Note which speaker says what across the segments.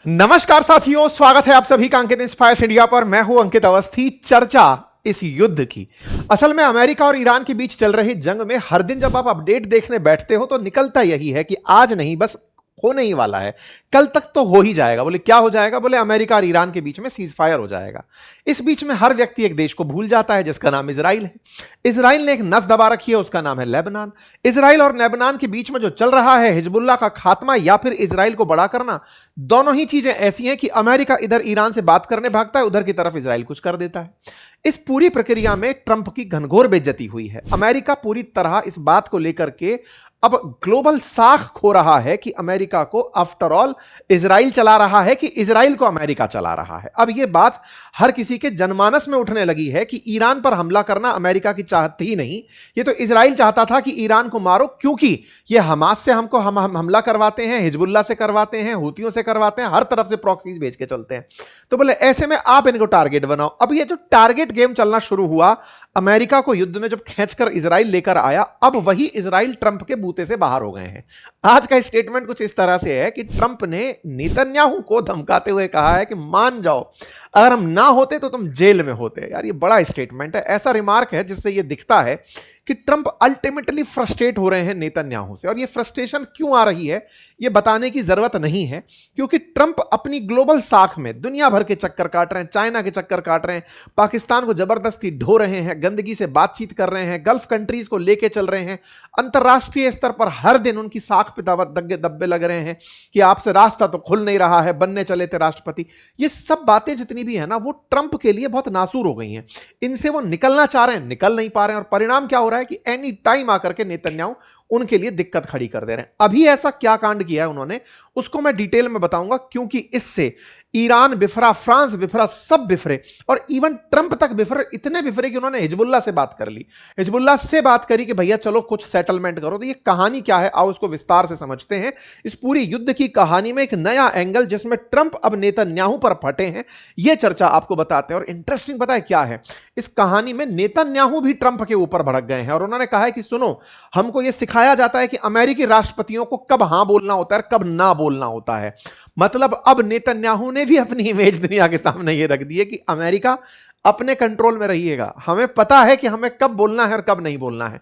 Speaker 1: नमस्कार साथियों, स्वागत है आप सभी का अंकित इंस्पायर्स इंडिया पर। मैं हूं अंकित अवस्थी। चर्चा इस युद्ध की, असल में अमेरिका और ईरान के बीच चल रही जंग में हर दिन जब आप अपडेट देखने बैठते हो तो निकलता यही है कि आज नहीं, बस होने ही वाला है, कल तक तो हो ही जाएगा। बोले क्या हो जाएगा? बोले अमेरिका और ईरान के बीच में सीज फायर हो जाएगा। इस बीच में हर व्यक्ति एक देश को भूल जाता है जिसका नाम इजराइल है। इजराइल ने एक नस दबा रखी है, उसका नाम है लेबनान। इजराइल और लेबनान के बीच में जो चल रहा है, हिजबुल्लाह का खात्मा या फिर इजराइल को बड़ा करना, दोनों ही चीजें ऐसी हैं कि अमेरिका इधर ईरान से बात करने भागता है, उधर की तरफ इजराइल कुछ कर देता है। इस पूरी प्रक्रिया में ट्रंप की घनघोर बेइज्जती हुई है। अमेरिका पूरी तरह इस बात को लेकर के अब ग्लोबल साख खो रहा है कि अमेरिका को आफ्टर ऑल इजराइल चला रहा है कि इजराइल को अमेरिका चला रहा है। अब यह बात हर किसी के जनमानस में उठने लगी है कि ईरान पर हमला करना अमेरिका की चाहत ही नहीं, यह तो इजराइल चाहता था कि ईरान को मारो, क्योंकि यह हमास से हमको हमला करवाते हैं, हिजबुल्लाह से करवाते हैं, हूतियों से करवाते हैं, हर तरफ से प्रॉक्सीज भेज के चलते हैं। तो बोले ऐसे में आप इनको टारगेट बनाओ। अब यह जो टारगेट गेम चलना शुरू हुआ, अमेरिका को युद्ध में जब खींचकर इजराइल लेकर आया, अब वही इजराइल ट्रंप के बूते से बाहर हो गए हैं। आज का स्टेटमेंट कुछ इस तरह से है कि ट्रंप ने नेतन्याहू को धमकाते हुए कहा है कि मान जाओ, अगर हम ना होते तो तुम जेल में होते। यार ये बड़ा स्टेटमेंट है, ऐसा रिमार्क है जिससे ये दिखता है कि ट्रंप अल्टीमेटली फ्रस्ट्रेट हो रहे हैं नेतन्याहू से। और ये फ्रस्ट्रेशन क्यों आ रही है ये बताने की जरूरत नहीं है, क्योंकि ट्रंप अपनी ग्लोबल साख में दुनिया भर के चक्कर काट रहे हैं, चाइना के चक्कर काट रहे हैं, पाकिस्तान को जबरदस्ती ढो रहे हैं, गंदगी से बातचीत कर रहे हैं, गल्फ कंट्रीज को लेके चल रहे हैं, अंतरराष्ट्रीय स्तर पर हर दिन उनकी साख पे दग्गे दब्बे लग रहे हैं कि आपसे रास्ता तो खुल नहीं रहा है, बनने चले थे राष्ट्रपति। ये सब बातें जितनी भी है ना, वो ट्रंप के लिए बहुत नासूर हो गई हैं। इनसे वो निकलना चाह रहे हैं, निकल नहीं पा रहे हैं, और परिणाम क्या हो रहा है कि एनी टाइम आकर के नेतन्याहू उनके लिए दिक्कत खड़ी कर दे रहे हैं। अभी ऐसा क्या कांड किया है उन्होंने, उसको मैं डिटेल में बताऊंगा, क्योंकि इससे ईरान बिफरा, फ्रांस बिफरा, सब बिफरे, और इवन ट्रंप तक बिफरे, इतने बिफरे कि उन्होंने हिजबुल्लाह से बात कर ली, हिजबुल्लाह से बात करी कि भैया चलो कुछ सेटलमेंट करो। तो ये कहानी क्या है, आओ इसको विस्तार से समझते हैं। इस पूरी युद्ध की कहानी में एक नया एंगल जिसमें ट्रंप अब नेतन्याहू पर फटे हैं, यह चर्चा आपको बताते हैं। और इंटरेस्टिंग पता है क्या है, इस कहानी में नेतन्याहू भी ट्रंप के ऊपर भड़क गए हैं और उन्होंने कहा है कि सुनो, हमको यह सिखाया जाता है कि अमेरिकी राष्ट्रपतियों को कब हां बोलना होता है, कब ना बोलना होता है। मतलब अब नेतन्याहू ने भी अपनी इमेज दुनिया के सामने ये रख दी है कि अमेरिका अपने कंट्रोल में रहिएगा, हमें पता है कि हमें कब बोलना है और कब नहीं बोलना है।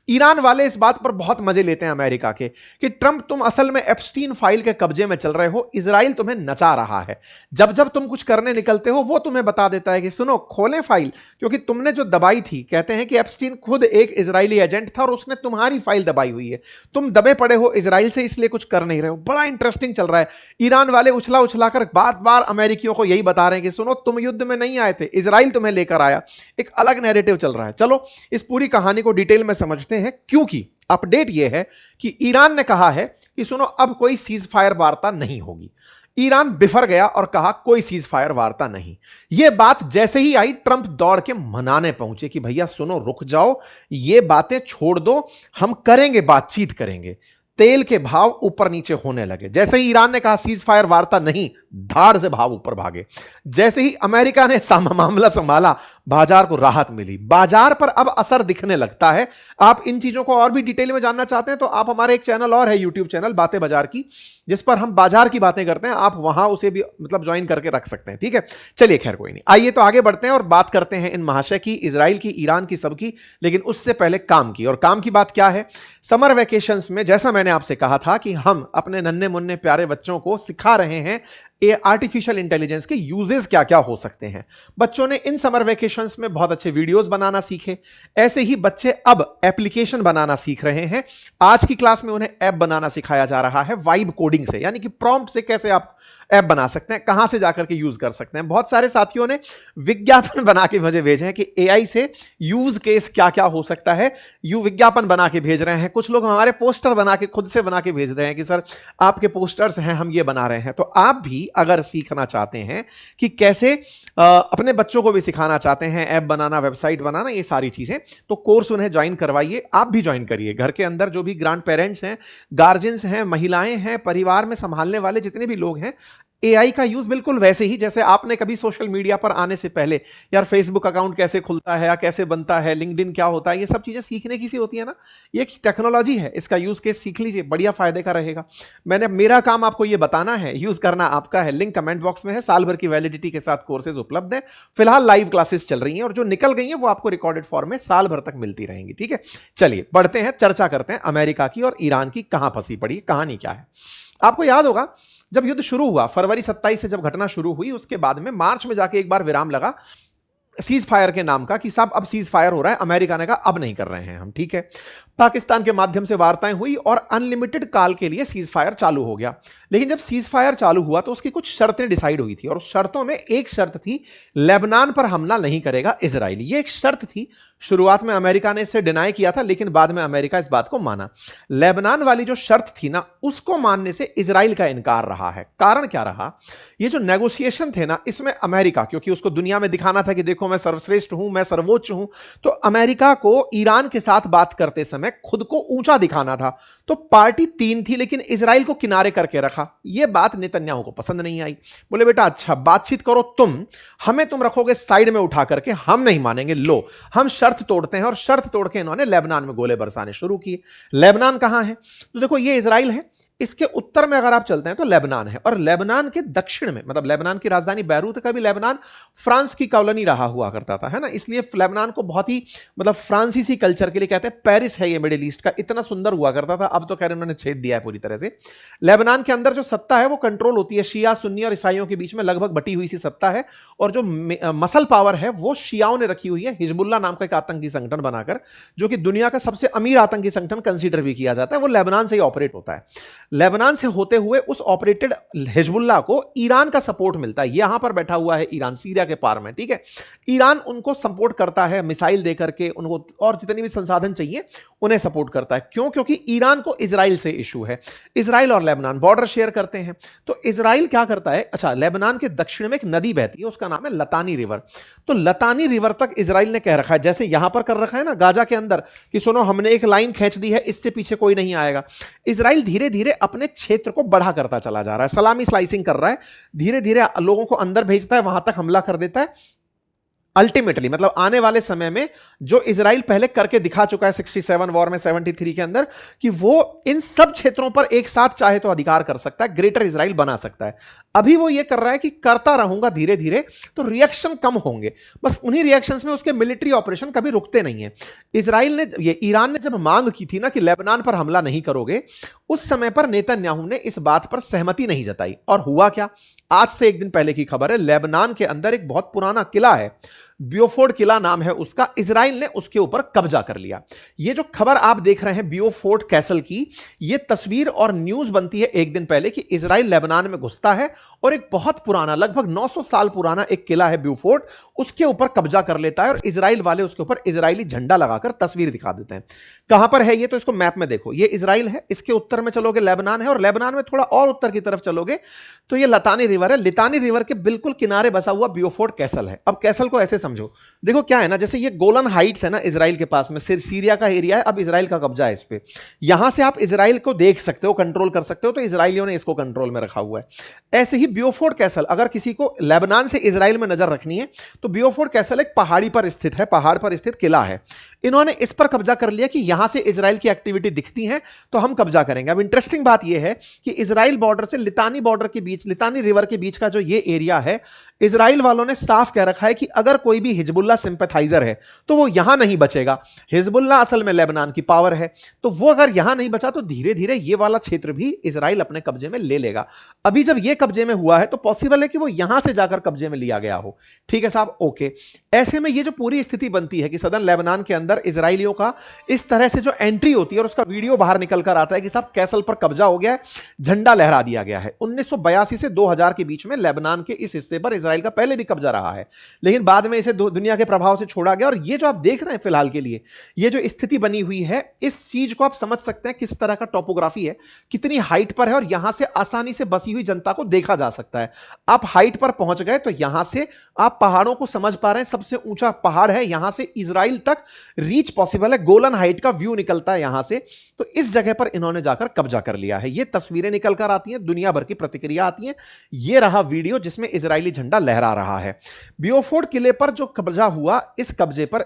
Speaker 1: ईरान वाले इस बात पर बहुत मजे लेते हैं अमेरिका के कि ट्रंप तुम असल में एप्स्टीन फाइल के कब्जे में चल रहे हो, इजराइल तुम्हें नचा रहा है। जब जब तुम कुछ करने निकलते हो वो तुम्हें बता देता है कि सुनो खोलें फाइल, क्योंकि तुमने जो दबाई थी, कहते हैं कि एप्स्टीन खुद एक इजरायली एजेंट था और उसने तुम्हारी फाइल दबाई हुई है, तुम दबे पड़े हो इजराइल से, इसलिए कुछ कर नहीं रहे हो। बड़ा इंटरेस्टिंग चल रहा है। ईरान वाले उछला उछलाकर बार बार अमेरिकियों को यही बता रहे हैं कि सुनो, तुम युद्ध में नहीं आए थे, इजराइल तुम्हें लेकर आया। एक अलग नैरेटिव चल रहा है। चलो इस पूरी कहानी को डिटेल में समझते हैं, क्योंकि अपडेट यह है कि ईरान ने कहा है कि सुनो, अब कोई सीज फायर वार्ता नहीं होगी। ईरान बिफर गया और कहा कोई सीज फायर वार्ता नहीं। यह बात जैसे ही आई, ट्रंप दौड़ के मनाने पहुंचे कि भैया सुनो, रुक जाओ, ये बातें छोड़ दो, हम करेंगे, बातचीत करेंगे। तेल के भाव ऊपर नीचे होने लगे। जैसे ही ईरान ने कहा सीज फायर वार्ता नहीं, धाड़ से भाव ऊपर भागे। जैसे ही अमेरिका ने मामला संभाला, बाजार को राहत मिली, बाजार पर अब असर दिखने लगता है। आप इन चीजों को और भी डिटेल में जानना चाहते हैं तो आप हमारे एक चैनल और है, यूट्यूब चैनल बातें बाजार की, जिस पर हम बाजार की बातें करते हैं, आप वहां उसे भी मतलब ज्वाइन करके रख सकते हैं। ठीक है, चलिए खैर कोई नहीं, आइए तो आगे बढ़ते हैं और बात करते हैं इन महाशय की, इजराइल की, ईरान की, सबकी। लेकिन उससे पहले काम की, और काम की बात क्या है, समर वेकेशंस में जैसा मैंने आपसे कहा था कि हम अपने नन्हे मुन्ने प्यारे बच्चों को सिखा रहे हैं आर्टिफिशियल इंटेलिजेंस के यूजेस क्या क्या हो सकते हैं। बच्चों ने इन समर वेकेशंस में बहुत अच्छे वीडियोस बनाना सीखे। ऐसे ही बच्चे अब एप्लीकेशन बनाना सीख रहे हैं। आज की क्लास में उन्हें ऐप बनाना सिखाया जा रहा है वाइब कोडिंग से, यानी कि प्रॉम्प्ट से कैसे आप ऐप बना सकते हैं, कहां से जाकर के यूज कर सकते हैं। बहुत सारे साथियों ने विज्ञापन बना के मुझे भेजे हैं कि एआई से यूज केस क्या क्या हो सकता है, यू विज्ञापन बना के भेज रहे हैं। कुछ लोग हमारे पोस्टर बना के खुद से बना के भेज रहे हैं कि सर आपके पोस्टर्स हैं, हम ये बना रहे हैं। तो आप भी अगर सीखना चाहते हैं कि कैसे अपने बच्चों को भी सिखाना चाहते हैं ऐप बनाना, वेबसाइट बनाना, ये सारी चीजें, तो कोर्स उन्हें ज्वाइन करवाइए। आप भी ज्वाइन करिए। घर के अंदर जो भी ग्रैंड पेरेंट्स हैं, गार्जियंस हैं, महिलाएं हैं, परिवार में संभालने वाले जितने भी लोग हैं, एआई का यूज बिल्कुल वैसे ही जैसे आपने कभी सोशल मीडिया पर आने से पहले यार फेसबुक अकाउंट कैसे खुलता है या कैसे बनता है, लिंक्डइन क्या होता है, ये सब चीजें सीखने की सी होती है ना। ये एक टेक्नोलॉजी है, इसका यूज केस सीख लीजिए, बढ़िया फायदे का रहेगा। मेरा काम आपको ये बताना है, यूज करना आपका है। लिंक कमेंट बॉक्स में है, साल भर की वैलिडिटी के साथ कोर्सेज उपलब्ध है। फिलहाल लाइव क्लासेस चल रही हैं और जो निकल गई हैं वो आपको रिकॉर्डेड फॉर्म में साल भर तक मिलती रहेंगी। ठीक है, चलिए बढ़ते हैं, चर्चा करते हैं अमेरिका की और ईरान की कहां फंसी पड़ी, कहानी क्या है। आपको याद होगा जब युद्ध शुरू हुआ फरवरी 27 से, जब घटना शुरू हुई उसके बाद में मार्च में जाके एक बार विराम लगा सीज फायर के नाम का कि साहब अब सीज फायर हो रहा है। अमेरिका ने कहा अब नहीं कर रहे हैं हम, ठीक है। पाकिस्तान के माध्यम से वार्ताएं हुई और अनलिमिटेड काल के लिए सीज फायर चालू हो गया। लेकिन जब सीज फायर चालू हुआ तो उसकी कुछ शर्तें डिसाइड हुई थी और उस शर्तों में एक शर्त थी, लेबनान पर हमला नहीं करेगा इजराइल। ये एक शर्त थी। शुरुआत में अमेरिका ने इसे डिनाई किया था लेकिन बाद में अमेरिका इस बात को माना। लेबनान वाली जो शर्त थी ना, उसको मानने से इजराइल का इनकार रहा है। कारण क्या रहा, ये जो नेगोशिएशन थे ना, इसमें अमेरिका, क्योंकि उसको दुनिया में दिखाना था कि देखो मैं सर्वश्रेष्ठ हूं, मैं सर्वोच्च हूं, तो अमेरिका को ईरान के साथ बात करते समय खुद को ऊंचा दिखाना था। तो पार्टी तीन थी लेकिन इजराइल को किनारे करके रखा। यह बात नेतन्याहू को पसंद नहीं आई। बोले बेटा अच्छा बातचीत करो तुम, हमें तुम रखोगे साइड में उठा करके, हम नहीं मानेंगे, लो हम शर्त तोड़ते हैं। और शर्त तोड़ के इन्होंने लेबनान में गोले बरसाने शुरू किए। लेबनान कहां है, तो देखो ये इजराइल है, इसके उत्तर में अगर आप चलते हैं तो लेबनान है, और लेबनान के दक्षिण में, मतलब लेबनान की राजधानी बैरूत का भी, लेबनान फ्रांस की कॉलोनी रहा हुआ करता था, है ना, इसलिए लेबनान को बहुत ही मतलब फ्रांसीसी कल्चर के लिए कहते हैं। पेरिस है ये मिडिल ईस्ट का, इतना सुंदर हुआ करता था। अब तो खैर उन्होंने छेद दिया है पूरी तरह से। लेबनान के अंदर जो सत्ता है वो कंट्रोल होती है शिया सुन्नी और ईसाइयों के बीच में, लगभग बटी हुई सी सत्ता है। और जो मसल पावर है वो शियाओं ने रखी हुई है, हिजबुल्लाह नाम का एक आतंकी संगठन बनाकर, जो कि दुनिया का सबसे अमीर आतंकी संगठन कंसीडर भी किया जाता है। वो लेबनान से ही ऑपरेट होता है। लेबनान से होते हुए उस ऑपरेटेड हिजबुल्लाह को ईरान का सपोर्ट मिलता है। यहां पर बैठा हुआ है ईरान, सीरिया के पार में, ठीक है। ईरान उनको सपोर्ट करता है मिसाइल देकर के, उनको और जितनी भी संसाधन चाहिए उन्हें सपोर्ट करता है। क्यों? क्योंकि ईरान को इजराइल से इशू है। इजराइल और लेबनान बॉर्डर शेयर करते हैं। तो इजराइल क्या करता है, अच्छा लेबनान के दक्षिण में एक नदी बहती है, उसका नाम है लतानी रिवर। तो लतानी रिवर तक इजराइल ने कह रखा है, जैसे यहां पर कर रखा है ना गाजा के अंदर, कि सुनो हमने एक लाइन खींच दी है, इससे पीछे कोई नहीं आएगा। इजराइल धीरे धीरे अपने क्षेत्र को बड़ा करता चला जा रहा है, सलामी स्लाइसिंग कर रहा है, धीरे धीरे लोगों को अंदर भेजता है, वहां तक हमला कर देता है। अल्टीमेटली मतलब आने वाले समय में जो इजराइल पहले करके दिखा चुका है 67 वॉर में, 73 के अंदर, कि वो इन सब क्षेत्रों पर एक साथ चाहे तो अधिकार कर सकता है, ग्रेटर इजराइल बना सकता है। अभी वो ये कर रहा है कि करता रहूंगा धीरे धीरे, तो रिएक्शन कम होंगे, बस उन्हीं रिएक्शंस में उसके मिलिट्री ऑपरेशन कभी रुकते नहीं है। इजराइल ने, ये ईरान ने जब मांग की थी ना कि लेबनान पर हमला नहीं करोगे, उस समय पर नेतन्याहू ने इस बात पर सहमति नहीं जताई। और हुआ क्या, आज से एक दिन पहले की खबर है, लेबनान के अंदर एक बहुत पुराना किला है, बियोफोर्ड किला नाम है उसका, इजराइल ने उसके ऊपर कब्जा कर लिया। ये जो खबर आप देख रहे हैं बियोफोर्ड कैसल की, ये तस्वीर और न्यूज बनती है एक दिन पहले कि इजराइल लेबनान में घुसता है और एक बहुत पुराना, लगभग 900 साल पुराना एक किला है बियोफोर्ड, उसके ऊपर कब्जा कर लेता है। और इजराइल वाले उसके ऊपर इजरायली झंडा लगाकर तस्वीर दिखा देते हैं। कहां पर है ये, तो इसको मैप में देखो, ये इजराइल है, इसके उत्तर में चलोगे लेबनान है, और लेबनान में थोड़ा और उत्तर की तरफ चलोगे तो ये लतानी रिवर है। लितानी रिवर के बिल्कुल किनारे बसा हुआ बियोफोर्ड कैसल है। अब कैसल को ऐसे समझो, देखो क्या है ना, जैसे ये गोलन हाइट्स है ना इजराइल के पास में, सीरिया का एरिया है, अब इजराइल का कब्जा है इस पे। यहां से आप इजराइल को देख सकते हो, कंट्रोल कर सकते हो, तो इजराइलियों ने इसको कंट्रोल में रखा हुआ है। ऐसे ही बियोफोर्ड कैसल, अगर किसी को लेबनान से इजराइल में नजर रखनी है तो बियोफोर्ड कैसल एक पहाड़ी पर स्थित है, पहाड़ पर स्थित किला है। इन्होंने इस पर कब्जा कर लिया कि यहां से इजराइल की एक्टिविटी दिखती है तो हम कब्जा करेंगे। अब इंटरेस्टिंग बात यह है कि इजराइल बॉर्डर से लितानी बॉर्डर के बीच, लितानी रिवर के बीच का जो ये एरिया है, इजराइल वालों ने साफ कह रखा है कि अगर कोई भी हिजबुल्लाह सिंपैथाइजर है तो वो यहां नहीं बचेगा। हिजबुल्लाह असल में लेबनान की पावर है, तो वो अगर यहां नहीं बचा तो धीरे धीरे ये वाला क्षेत्र भी इजराइल अपने कब्जे में ले लेगा। अभी जब ये कब्जे में हुआ है तो पॉसिबल है कि वो यहां से जाकर कब्जे में लिया गया हो। ठीक है साहब, ओके। ऐसे में ये जो पूरी स्थिति बनती है कि सदर्न लेबनान के अंदर इजराइलियों का इस तरह से जो एंट्री होती है और उसका वीडियो बाहर निकल कर आता है कि साहब कैसल पर कब्जा हो गया है, झंडा लहरा दिया गया है। 1982 से 2000 के बीच में लेबनान के इस हिस्से पर इजराइल का पहले भी कब्जा रहा है, लेकिन बाद में इस से दुनिया के प्रभाव से छोड़ा गया। और ये जो आप देख रहे हैं फिलहाल के लिए, ये जो स्थिति बनी हुई है, इस चीज को आप समझ सकते हैं किस तरह का टोपोग्राफी है, कितनी हाइट पर है, और यहां से आसानी से बसी हुई जनता को देखा जा सकता है। आप हाइट पर पहुंच गए तो यहां से आप पहाड़ों को समझ पा रहे हैं, सबसे ऊंचा पहाड़ है, यहां से इजराइल तक रीच पॉसिबल है, गोलन हाइट का व्यू निकलता है यहां से। तो इस जगह पर इन्होंने जाकर कब्जा कर लिया है। ये तस्वीरें निकल कर आती हैं, दुनिया भर की प्रतिक्रिया आती है। ये रहा वीडियो जिसमें इजरायली झंडा लहरा रहा है। बियोफोर्ड किले पर जो कब्जा हुआ, इस कब्जे पर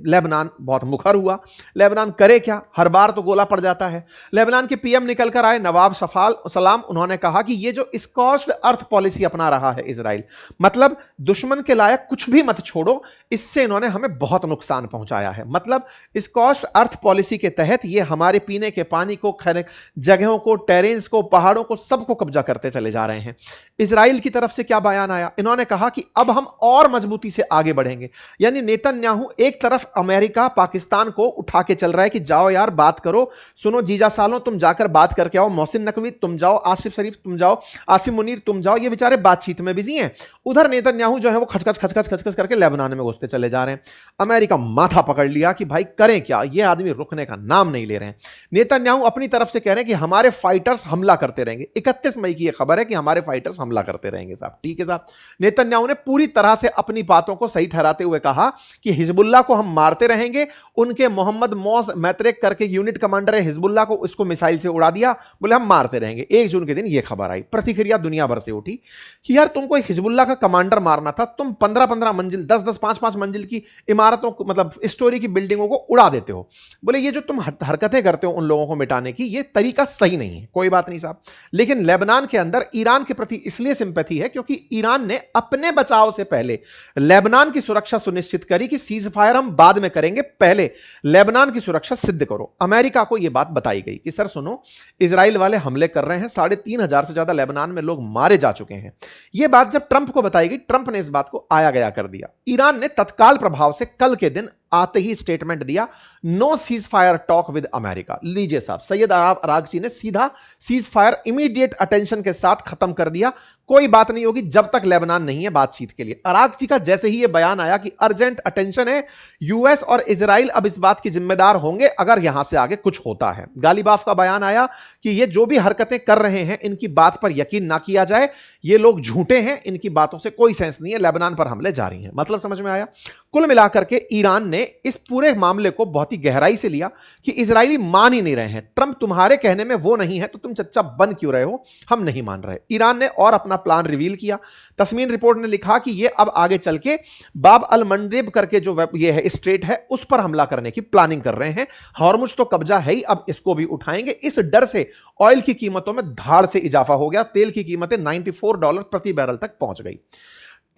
Speaker 1: लेबनान बहुत मुखर हुआ। लेबनान करे क्या, हर बार तो गोला पड़ जाता है। लेबनान के पीएम निकलकर आए, नवाब सलाम। उन्होंने कहा कि ये जो स्कॉच्ड अर्थ पॉलिसी अपना रहा है इजराइल, मतलब दुश्मन के लायक कुछ भी मत छोड़ो, इससे इन्होंने हमें बहुत नुकसान पहुंचाया है। मतलब स्कॉच्ड अर्थ पॉलिसी के तहत ये हमारे पीने के पानी को, जगहों को, टेरेन्स को, पहाड़ों को, सबको कब्जा करते चले जा रहे हैं। इजराइल की तरफ से क्या बयान आया, इन्होंने कहा कि अब हम और मजबूती से आगे बढ़ेंगे। यानी नेतन्याहू एक तरफ अमेरिका पाकिस्तान को उठा के चल रहा है कि जाओ यार बात करो, सुनो जीजा सालों तुम जाकर बात करके आओ, मोहसिन नकवी तुम जाओ, आसिफ शरीफ तुम जाओ, आसिम मुनीर तुम जाओ, ये बेचारे बातचीत में बिजी हैं। उधर नेतन्याहू जो है वो खचखच खचखच खचखच करके लेबनान में घुसते चले जा रहे हैं। अमेरिका माथा पकड़ लिया कि भाई करें क्या, ये आदमी रुकने का नाम नहीं ले रहे हैं। नेतन्याहू अपनी तरफ से कह रहे हैं कि हमारे फाइटर्स हमला करते रहेंगे। 31 मई की यह खबर है कि हमारे फाइटर्स हमला करते रहेंगे साहब। ठीक है साहब, नेतन्याहू ने पूरी तरह से अपनी बातों को सही ठहराते हुए कहा कि हिजबुल्लाह को हम मारते रहेंगे। उनके मोहम्मद मौस मैत्रेक करके यूनिट कमांडर है हिजबुल्लाह को, उसको मिसाइल से उड़ा दिया, बोले हम मारते रहेंगे। 1 जून के दिन यह खबर आई, प्रतिक्रिया दुनिया भर से उठी कि यार तुमको हिजबुल्लाह का कमांडर मारना था, तुम 15-15 मंजिल, 10-10, 5-5 मंजिल की इमारतों को, मतलब स्टोरी की बिल्डिंगों को उड़ा देते हो। बोले ये जो तुम हरकतें करते हो उन लोगों को मिटाने की, ये तरीका सही नहीं है। कोई बात नहीं साहब, लेकिन लेबनान के अंदर ईरान के प्रति इसलिए सिंपैथी है क्योंकि ईरान ने अपने बचाव से पहले लेबनान की सुरक्षा सुनिश्चित करी कि सीज फायर हम बाद में करेंगे, पहले लेबनान की सुरक्षा सिद्ध करो। अमेरिका को यह बात बताई गई कि सर सुनो, इजराइल वाले हमले कर रहे हैं, 3,500 से ज्यादा लेबनान में लोग मारे जा चुके हैं। यह बात जब ट्रंप को बताई गई, ट्रंप ने इस बात को आया गया कर दिया। ईरान ने तत्काल प्रभाव से कल के दिन आते ही स्टेटमेंट दिया, no ceasefire talk with America. लीजिए साहब, सैयद अरागची ने सीधा सीज फायर इमीडिएट अटेंशन के साथ खत्म कर दिया, कोई बात नहीं होगी जब तक लेबनान नहीं है बातचीत के लिए। अरागची का जैसे ही यह बयान आया कि अर्जेंट अटेंशन है, यूएस और इजराइल अब इस बात के जिम्मेदार होंगे अगर यहां से आगे कुछ होता है। गालिबाफ का बयान आया कि ये जो भी हरकतें कर रहे हैं इनकी बात पर यकीन ना किया जाए, ये लोग झूठे हैं, इनकी बातों से कोई सेंस नहीं है, लेबनान पर हमले जारी हैं। मतलब समझ में आया। कुल मिलाकर के ईरान ने इस पूरे मामले को बहुत ही गहराई से लिया कि इजरायली मान ही नहीं रहे हैं, ट्रंप तुम्हारे कहने में वो नहीं है तो तुम चच्चा बन क्यों रहे हो, हम नहीं मान रहे। ईरान ने और अपना प्लान रिवील किया। तस्मीन रिपोर्ट ने लिखा कि ये अब आगे चल के बाब अल मंडेब करके जो ये है स्ट्रेट है, उस पर हमला करने की प्लानिंग कर रहे हैं। हॉर्मुज तो कब्जा है ही, अब इसको भी उठाएंगे। इस डर से ऑयल की कीमतों में धाड़ से इजाफा हो गया, तेल की कीमतें $94 प्रति बैरल तक पहुंच गई।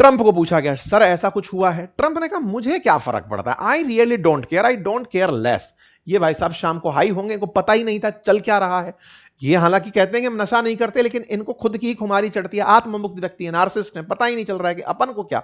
Speaker 1: ट्रंप को पूछा गया सर ऐसा कुछ हुआ है, ट्रंप ने कहा मुझे क्या फर्क पड़ता है, I really don't care, I don't care less. ये भाई साहब शाम को हाई होंगे, इनको पता ही नहीं था चल क्या रहा है। ये हालांकि कहते हैं कि हम नशा नहीं करते, लेकिन इनको खुद की ही खुमारी चढ़ती है, आत्ममुक्त व्यक्ति है, नार्सिसिस्ट है, पता ही नहीं चल रहा है कि अपन को क्या।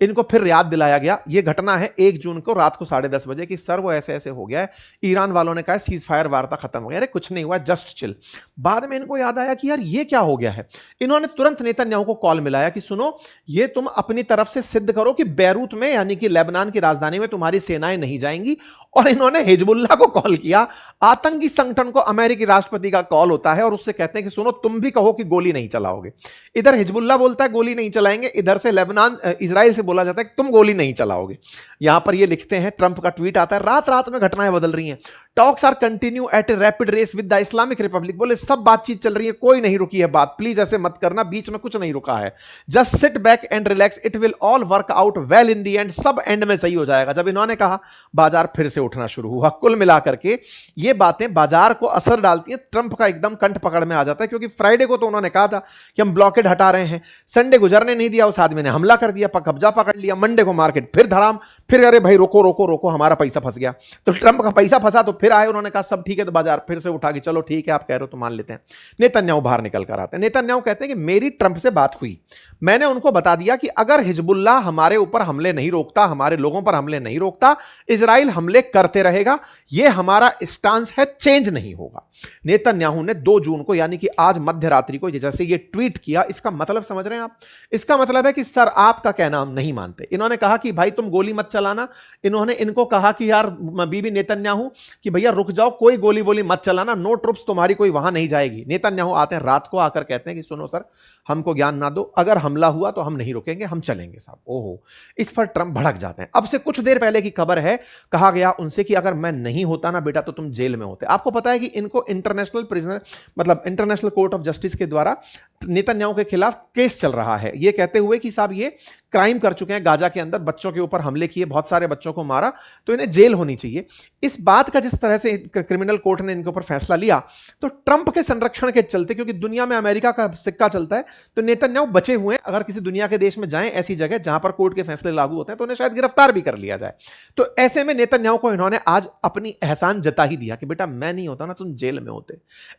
Speaker 1: इनको फिर याद दिलाया गया, ये घटना है 1 जून को रात को 10:30 बजे कि सर वो ऐसे ऐसे हो गया है। ईरान वालों ने कहा सीज फायर वार्ता खत्म हो गया, अरे कुछ नहीं हुआ, जस्ट चिल। बाद में इनको याद आया कि यार ये क्या हो गया है। इन्होंने तुरंत नेतन्याहू को कॉल मिलाया कि सुनो, ये तुम अपनी तरफ से सिद्ध करो कि बैरूत में, यानी कि लेबनान की राजधानी में तुम्हारी सेनाएं नहीं जाएंगी। और इन्होंने हिजबुल्लाह को कॉल किया। आतंकी संगठन को अमेरिकी राष्ट्रपति का कॉल होता है और उससे कहते हैं कि सुनो तुम भी कहो कि गोली नहीं चलाओगे। इधर हिजबुल्लाह बोलता है गोली नहीं चलाएंगे, इधर से लेबनान इजराइल से बोला जाता है कि तुम गोली नहीं चलाओगे। यहां पर ये लिखते हैं, ट्रंप का ट्वीट आता है, रात रात में घटनाएं बदल रही हैं। Talks are continue at a rapid race with the Islamic Republic. बोले सब बातचीत चल रही है, कोई नहीं रुकी है बात, प्लीज ऐसे मत करना, बीच में कुछ नहीं रुका है, just sit back and relax, it will all work out well in the end, सब एंड में सही हो जाएगा। जब इन्होंने कहा, बाजार फिर से उठना शुरू हुआ। कुल मिलाकर के ये बातें बाजार को असर डालती हैं, ट्रंप का एकदम कंठ पकड़ में आ जाता है, क्योंकि फ्राइडे को तो उन्होंने कहा था कि हम ब्लॉकेड हटा रहे हैं, संडे गुजरने नहीं दिया, उस आदमी ने हमला कर दिया, कब्जा पकड़ लिया, मंडे को मार्केट फिर धड़ाम, फिर अरे भाई रोको रोको रोको, हमारा पैसा फंस गया। तो ट्रंप का पैसा फंसा तो फिर आए, उन्होंने कहा सब ठीक है, तो बाजार फिर से उठा के चलो ठीक है आप कह रहे हो तो मान लेते हैं। नेतन्याहू बाहर निकल कर आते हैं। नेतन्याहू कहते हैं कि मेरी ट्रंप से बात हुई, मैंने उनको बता दिया कि अगर हिजबुल्लाह हमारे ऊपर हमले नहीं रोकता, हमारे लोगों पर हमले नहीं रोकता, इजराइल हमले करते रहेगा, यह हमारा स्टांस है, चेंज नहीं होगा। नेतन्याहू ने 2 जून को यानी कि आज मध्य रात्रि को जैसे ये ट्वीट किया, इसका मतलब समझ रहे हैं आप? इसका मतलब है कि सर आपका कहना हम नहीं मानते। इन्होंने कहा कि भाई तुम गोली मत चलाना, इन्होंने इनको कहा कि यार बीबी नेतन्याहू कि भैया रुक जाओ, कोई गोली वोली मत चलाना, नो ट्रुप्स तुम्हारी कोई वहां नहीं जाएगी। नेतन्याहू आते हैं रात को, आकर कहते हैं कि सुनो सर हमको ज्ञान ना दो, अगर हमला हुआ तो हम नहीं रुकेंगे, हम चलेंगे साहब। ओहो, इस पर ट्रंप भड़क जाते हैं। अब से कुछ देर पहले की खबर है, कहा गया उनसे कि अगर मैं नहीं होता ना बेटा तो तुम जेल में होते। आपको पता है कि इनको इंटरनेशनल प्रिजनर मतलब इंटरनेशनल कोर्ट ऑफ जस्टिस के द्वारा नेतन्याहू के खिलाफ केस चल रहा है, यह कहते हुए कि साहब ये क्राइम कर चुके हैं, गाजा के अंदर बच्चों के ऊपर हमले किए, बहुत सारे बच्चों को मारा, तो इन्हें जेल होनी चाहिए। इस बात का जिस तरह से क्रिमिनल कोर्ट ने इनके ऊपर फैसला लिया, तो ट्रंप के संरक्षण के चलते, क्योंकि दुनिया में अमेरिका का सिक्का चलता है, तो नेतन्याहू बचे हुए हैं। अगर किसी दुनिया के देश में जाएं ऐसी जगह जहां पर कोर्ट के फैसले लागू होते हैं तो उन्हें शायद गिरफ्तार भी कर लिया जाए। तो ऐसे में नेतन्याहू को इन्होंने आज अपनी एहसान जता ही दिया कि बेटा मैं नहीं होता ना तुम जेल में होते।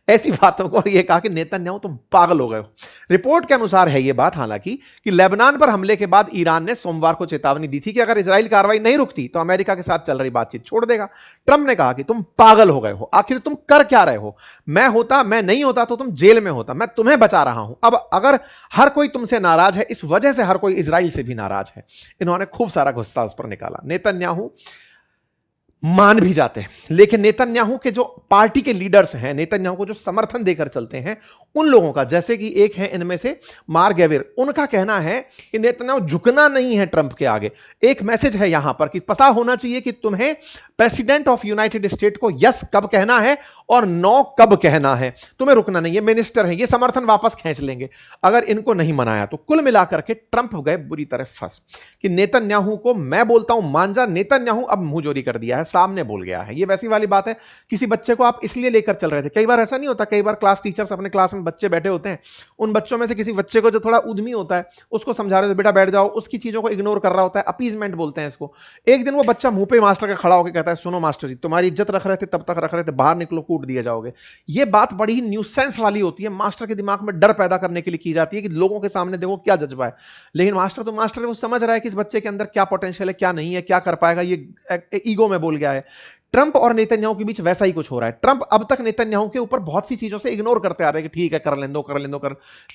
Speaker 1: ऐसी बातों को यह कहा कि नेतन्याहू तुम पागल हो गए हो। रिपोर्ट के अनुसार है यह बात हालांकि कि लेबनान पर हमले के बाद ईरान ने सोमवार को चेतावनी दी थी कि अगर इजराइल कार्रवाई नहीं रुकती तो अमेरिका के साथ चल रही बातचीत छोड़ देगा। ट्रंप ने कहा कि तुम पागल हो गए हो, आखिर तुम कर क्या रहे हो? मैं नहीं होता तो तुम जेल में होता, मैं तुम्हें बचा रहा हूं। अब अगर हर कोई तुमसे नाराज है, इस वजह से हर कोई इजराइल से भी नाराज है। इन्होंने खूब सारा गुस्सा उस पर निकाला। नेतन्याहू मान भी जाते हैं, लेकिन नेतन्याहू के जो पार्टी के लीडर्स हैं, नेतन्याहू को जो समर्थन देकर चलते हैं, उन लोगों का, जैसे कि एक है इनमें से मार्क गेविर, उनका कहना है कि नेतन्याहू झुकना नहीं है ट्रंप के आगे। एक मैसेज है यहां पर कि पता होना चाहिए कि तुम्हें प्रेसिडेंट ऑफ यूनाइटेड स्टेट को यस कब कहना है और नो कब कहना है, तुम्हें रुकना नहीं है। मिनिस्टर है, ये समर्थन वापस खींच लेंगे अगर इनको नहीं मनाया तो। कुल मिलाकर के ट्रंप गए बुरी तरह फंस कि नेतन्याहू को मैं बोलता हूं मान जा, नेतन्याहू अब मुंह जोरी कर दिया है, सामने बोल गया है। ये वैसी वाली बात है, किसी बच्चे को आप इसलिए लेकर चल रहे थे, कई बार ऐसा नहीं होता, कई बार क्लास टीचर्स अपने क्लास में बच्चे बैठे होते हैं, उन बच्चों में से किसी बच्चे को जो थोड़ा उद्यमी होता है उसको समझा रहे थे बेटा बैठ जाओ, उसकी चीजों को इग्नोर कर रहा होता है, अपीजमेंट बोलते हैं इसको। एक दिन वो बच्चा मुंह पे मास्टर के खड़ा होकर कहता है सुनो मास्टर जी तुम्हारी इज्जत रख रहे थे तब तक रख रहे थे, बाहर निकलो कूट दिए जाओगे। ये बात बड़ी ही न्यूसेंस वाली होती है, मास्टर के दिमाग में डर पैदा करने के लिए की जाती है कि लोगों के सामने देखो क्या जज्बा है। लेकिन मास्टर तो मास्टर है, वो समझ रहा है कि इस बच्चे के अंदर क्या पोटेंशियल है क्या नहीं है, क्या कर पाएगा, ये ईगो में बोल गया है। ट्रंप और नेतन्याहू के बीच वैसा ही कुछ हो रहा है। ट्रंप अब तक नेतन्याहू के ऊपर बहुत सी चीजों से इग्नोर करते आ रहे हैं कि ठीक है कर लें दो।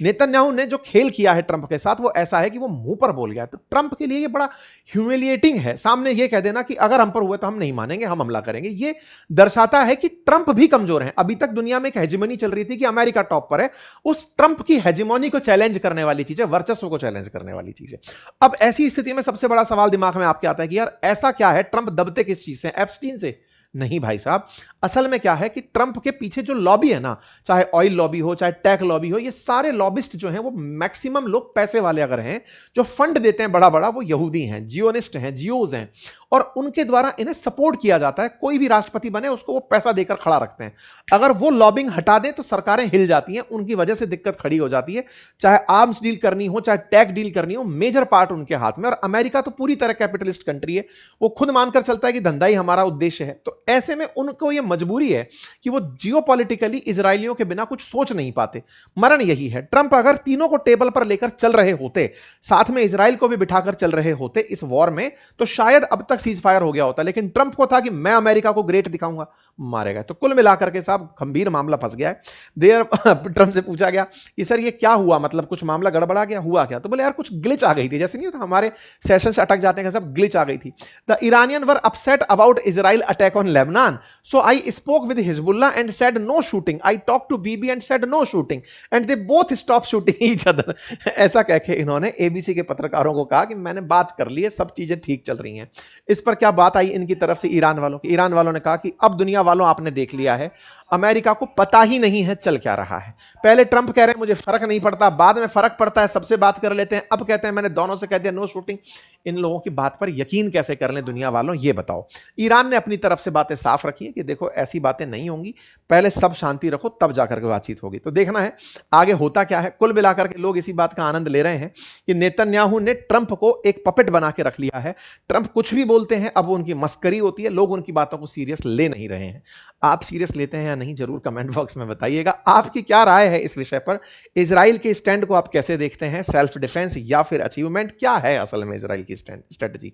Speaker 1: नेतन्याहू ने जो खेल किया है ट्रंप के साथ वो ऐसा है कि वो मुंह पर बोल गया है। तो ट्रंप के लिए ये बड़ा ह्यूमिलिएटिंग है, सामने ये कह देना कि अगर हम पर हुए तो हम नहीं मानेंगे, हम हमला करेंगे। ये दर्शाता है कि ट्रंप भी कमजोर है। अभी तक दुनिया में एक हेजिमनी चल रही थी कि अमेरिका टॉप पर है, उस ट्रंप की हेजिमनी को चैलेंज करने वाली चीज है, वर्चस्व को चैलेंज करने वाली चीज है। अब ऐसी स्थिति में सबसे बड़ा सवाल दिमाग में आपके आता है कि यार ऐसा क्या है, ट्रंप दबते किस चीज से? एप्स्टीन से? नहीं भाई साहब, असल में क्या है कि ट्रंप के पीछे जो लॉबी है ना, चाहे ऑयल लॉबी हो चाहे टेक लॉबी हो, ये सारे लॉबिस्ट जो हैं वो मैक्सिमम लोग पैसे वाले अगर हैं, जो फंड देते हैं बड़ा बड़ा, वो यहूदी हैं, जियोनिस्ट हैं, जियोज हैं, और उनके द्वारा इन्हें सपोर्ट किया जाता है। कोई भी राष्ट्रपति बने उसको वो पैसा देकर खड़ा रखते हैं। अगर वो लॉबिंग हटा दे तो सरकारें हिल जाती हैं, उनकी वजह से दिक्कत खड़ी हो जाती है। चाहे आर्म्स डील करनी हो चाहे टैग डील करनी हो, मेजर पार्ट उनके हाथ में। और अमेरिका तो पूरी तरह कैपिटलिस्ट कंट्री है, वो खुद मानकर चलता है कि धंधा ही हमारा उद्देश्य है। तो ऐसे में उनको यह मजबूरी है कि वो जियोपॉलिटिकली इजरायलियों के बिना कुछ सोच नहीं पाते। मरण यही है। ट्रंप अगर तीनों को टेबल पर लेकर चल रहे होते, साथ में इजराइल को भी बिठाकर चल रहे होते इस वॉर में, तो शायद अब तक सीज फायर हो गया होता। लेकिन ट्रंप को था कि मैं अमेरिका को ग्रेट दिखाऊंगा, मारे गए। तो कुल मिलाकर के साहब गंभीर मामला फंस गया है। देर ट्रंप से पूछा गया कि सर ये क्या हुआ, मतलब कुछ मामला गड़बड़ा गया, हुआ क्या? तो बोले यार कुछ ग्लिच आ गई थी, जैसे नहीं होता हमारे सेशन से अटक जाते हैं सब, ग्लिच आ गई थी। The Iranian were upset about Israel attack on Lebanon, so I spoke with Hezbollah and said no shooting. I talk to Bibi and said no shooting and they both stop shooting each other. ऐसा कह के इन्होंने ABC के पत्रकारों को कहा कि मैंने बात कर ली है, सब चीजें ठीक चल रही हैं। इस पर क्या बात आई इनकी तरफ से ईरान वालों की? ईरान वालों ने कहा कि अब दुनिया वालों आपने देख लिया है, अमेरिका को पता ही नहीं है चल क्या रहा है। पहले ट्रंप कह रहे हैं मुझे फर्क नहीं पड़ता, बाद में फर्क पड़ता है, सबसे बात कर लेते हैं, अब कहते हैं मैंने दोनों से कह दिया नो शूटिंग। इन लोगों की बात पर यकीन कैसे कर लें दुनिया वालों, ये बताओ। ईरान ने अपनी तरफ से बातें साफ रखी है कि देखो ऐसी बातें नहीं होंगी, पहले सब शांति रखो तब जाकर के बातचीत होगी। तो देखना है आगे होता क्या है। कुल मिलाकर के लोग इसी बात का आनंद ले रहे हैं कि नेतन्याहू ने ट्रंप को एक पपेट बना के रख लिया है। ट्रंप कुछ भी बोलते हैं, अब उनकी मस्करी होती है, लोग उनकी बातों को सीरियस ले नहीं रहे हैं। आप सीरियस लेते हैं या नहीं, जरूर कमेंट बॉक्स में बताइएगा। आपकी क्या राय है इस विषय पर? इजराइल के स्टैंड को आप कैसे देखते हैं? सेल्फ डिफेंस या फिर अचीवमेंट? क्या है असल में इजराइल की स्ट्रेटजी?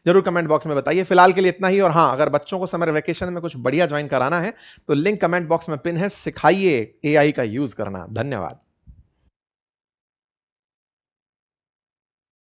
Speaker 1: जरूर कमेंट बॉक्स में बताइए। फिलहाल के लिए इतना ही। और हाँ, अगर बच्चों को समर वेकेशन में कुछ बढ़िया ज्वाइन कराना है तो लिंक कमेंट बॉक्स में पिन है। सिखाइए एआई का यूज करना। धन्यवाद।